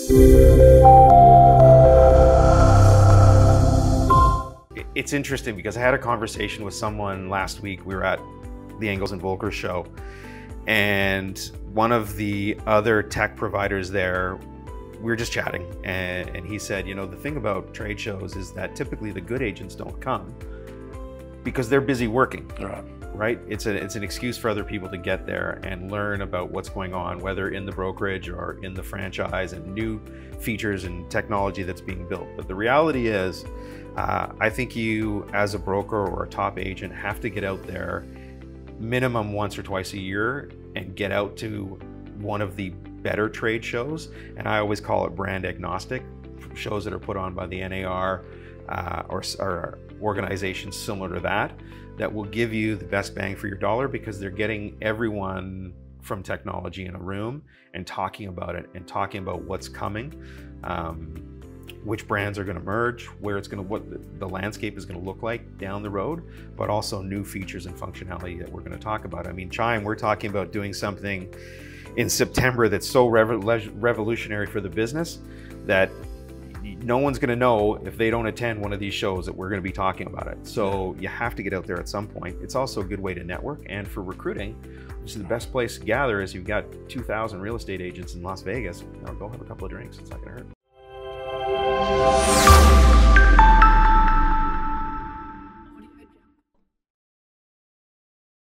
It's interesting because I had a conversation with someone last week. We were at the Engels and Volker show, and one of the other tech providers there, we were just chatting, and he said, you know, the thing about trade shows is that typically the good agents don't come because they're busy working. Right? It's an excuse for other people to get there and learn about what's going on, whether in the brokerage or in the franchise, and new features and technology that's being built. But the reality is, I think you as a broker or a top agent have to get out there minimum once or twice a year and get out to one of the better trade shows. And I always call it brand agnostic, shows that are put on by the NAR or organizations similar to that will give you the best bang for your dollar, because they're getting everyone from technology in a room and talking about it and talking about what's coming, which brands are going to merge, where it's going to, what the landscape is going to look like down the road, but also new features and functionality that we're going to talk about. I mean, Chime, we're talking about doing something in September that's so revolutionary for the business that no one's going to know if they don't attend one of these shows that we're going to be talking about it. So you have to get out there at some point. It's also a good way to network, and for recruiting, which is the best place to gather. Is you've got 2,000 real estate agents in Las Vegas, go have a couple of drinks. It's not going to hurt.